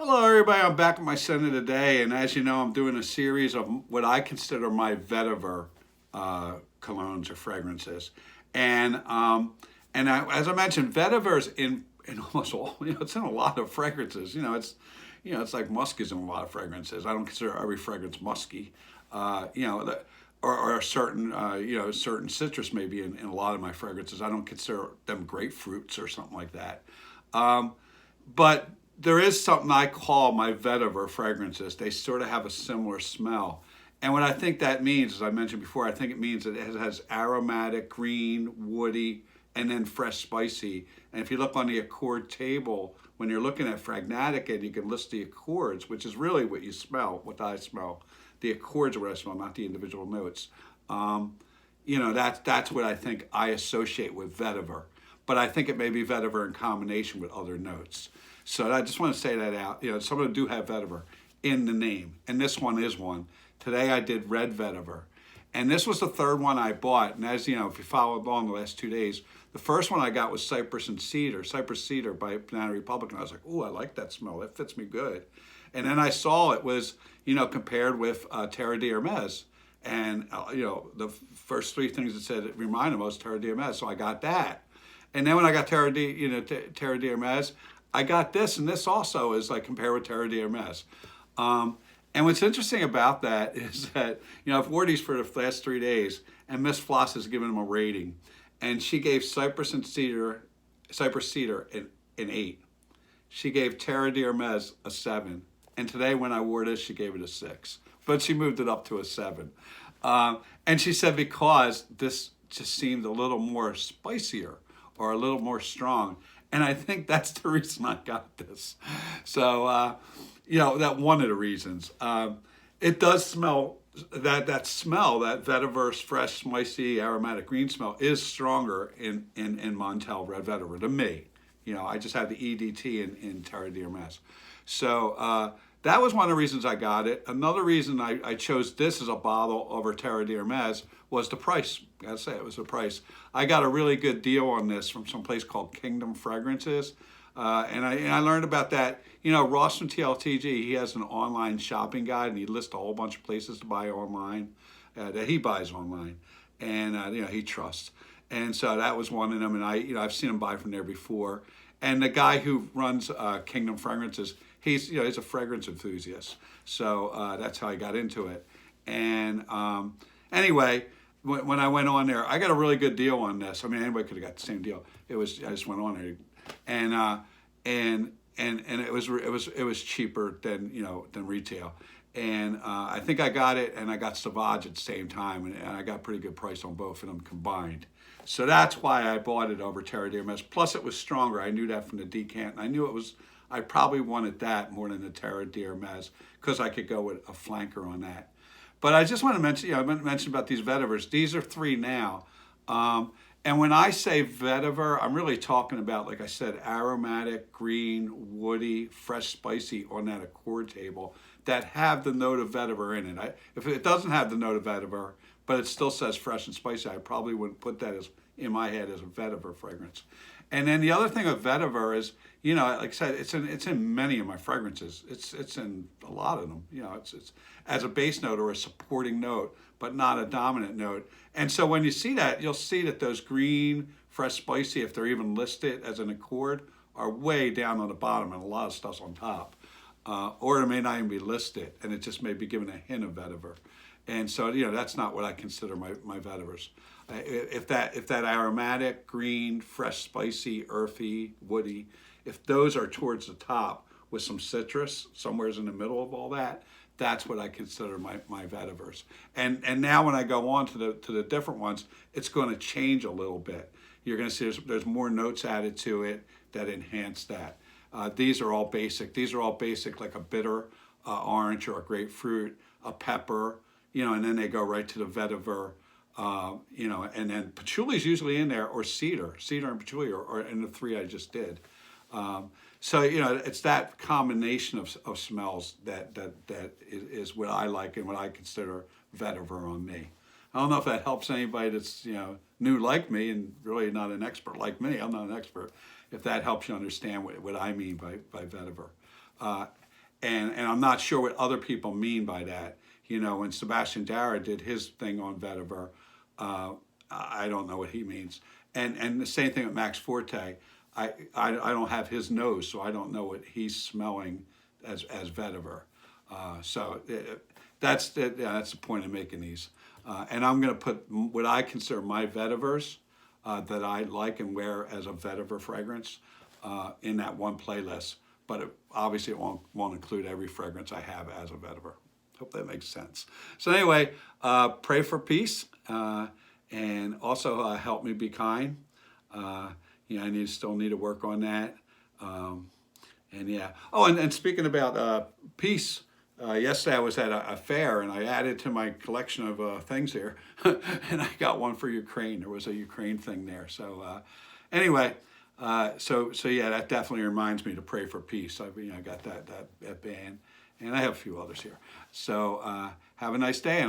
Hello, everybody. I'm back at my center today, and as you know, I'm doing a series of what I consider my vetiver colognes or fragrances, and as I mentioned, vetivers in almost all, it's in a lot of fragrances. It's like musk is in a lot of fragrances. I don't consider every fragrance musky. Or certain certain citrus maybe in a lot of my fragrances. I don't consider them grapefruits or something like that. But there is something I call my vetiver fragrances. They sort of have a similar smell. And what I think that means, as I mentioned before, I think it means that it has aromatic, green, woody, and then fresh spicy. And if you look on the accord table, when you're looking at Fragnatica, you can list the accords, which is really what you smell, what I smell. The accords are what I smell, not the individual notes. That's what I think I associate with vetiver. But I think it may be vetiver in combination with other notes. So I just want to say that out. Some of them do have vetiver in the name, and this one is one. Today I did red vetiver, and this was the third one I bought. And as you know, if you followed along the last 2 days, the first one I got was Cypress Cedar by Banana Republic, and I was like, "Ooh, I like that smell. That fits me good." And then I saw it was, compared with Terre D Hermes, and the first three things it said it reminded me was Terre D Hermes, so I got that. And then when I got Terre D Hermes, I got this, and this also is like compared with Terre D Hermes. And what's interesting about that is that, I've worn these for the last 3 days, and Miss Floss has given them a rating. And she gave Cypress Cedar an 8. She gave Terre D Hermes a 7. And today when I wore this, she gave it a 6. But she moved it up to a 7. And she said because this just seemed a little more spicier or a little more strong. And I think that's the reason I got this. So, that one of the reasons. It does smell, that smell, that vetiver, fresh, spicy, aromatic green smell is stronger in Montale Red Vetiver to me. I just have the EDT in Terre D Hermes. So that was one of the reasons I got it. Another reason I chose this as a bottle over Terre D Hermes was the price. I gotta say, it was the price. I got a really good deal on this from some place called Kingdom Fragrances. And I learned about that. Ross from TLTG, he has an online shopping guide, and he lists a whole bunch of places to buy online, that he buys online, and he trusts. And so that was one of them, and I've seen him buy from there before. And the guy who runs Kingdom Fragrances, he's a fragrance enthusiast. So that's how I got into it. And anyway, when I went on there, I got a really good deal on this. I mean, anybody could have got the same deal. I just went on there, and it was cheaper than retail. And I think I got it, and I got Sauvage at the same time, and I got a pretty good price on both of them combined. So that's why I bought it over Terre D Hermes. Plus, it was stronger. I knew that from the decant, and I knew it was. I probably wanted that more than the Terre D Hermes because I could go with a flanker on that. But I just want to mention, I mentioned about these vetivers. These are 3 now. And when I say vetiver, I'm really talking about, like I said, aromatic, green, woody, fresh, spicy on that accord table that have the note of vetiver in it. If it doesn't have the note of vetiver, but it still says fresh and spicy, I probably wouldn't put that as in my head as a vetiver fragrance. And then the other thing with vetiver is, like I said, it's in many of my fragrances. It's in a lot of them. It's as a base note or a supporting note, but not a dominant note. And so when you see that, you'll see that those green, fresh, spicy, if they're even listed as an accord, are way down on the bottom, and a lot of stuff's on top. Or it may not even be listed, and it just may be given a hint of vetiver. And so, that's not what I consider my vetivers. If that aromatic, green, fresh, spicy, earthy, woody, if those are towards the top with some citrus, somewhere's in the middle of all that, that's what I consider my vetivers. And now when I go on to the different ones, it's going to change a little bit. You're going to see there's more notes added to it that enhance that. These are all basic. These are all basic, like a bitter orange or a grapefruit, a pepper, and then they go right to the vetiver. And then patchouli is usually in there, or cedar and patchouli, or in the 3 I just did. So it's that combination of smells that is what I like and what I consider vetiver on me. I don't know if that helps anybody that's new like me and really not an expert like me. I'm not an expert. If that helps you understand what I mean by vetiver. and I'm not sure what other people mean by that. You know, when Sebastian Dara did his thing on vetiver, I don't know what he means. And the same thing with Max Forte. I don't have his nose, so I don't know what he's smelling as vetiver. That's the point of making these. And I'm going to put what I consider my vetivers that I like and wear as a vetiver fragrance in that one playlist. But obviously it won't include every fragrance I have as a vetiver. Hope that makes sense. So anyway, pray for peace and also help me be kind. You know, still need to work on that. And yeah. Oh, and speaking about peace, yesterday I was at a fair and I added to my collection of things here, and I got one for Ukraine. There was a Ukraine thing there. So anyway, so yeah, that definitely reminds me to pray for peace. I got that band, and I have a few others here. So have a nice day. And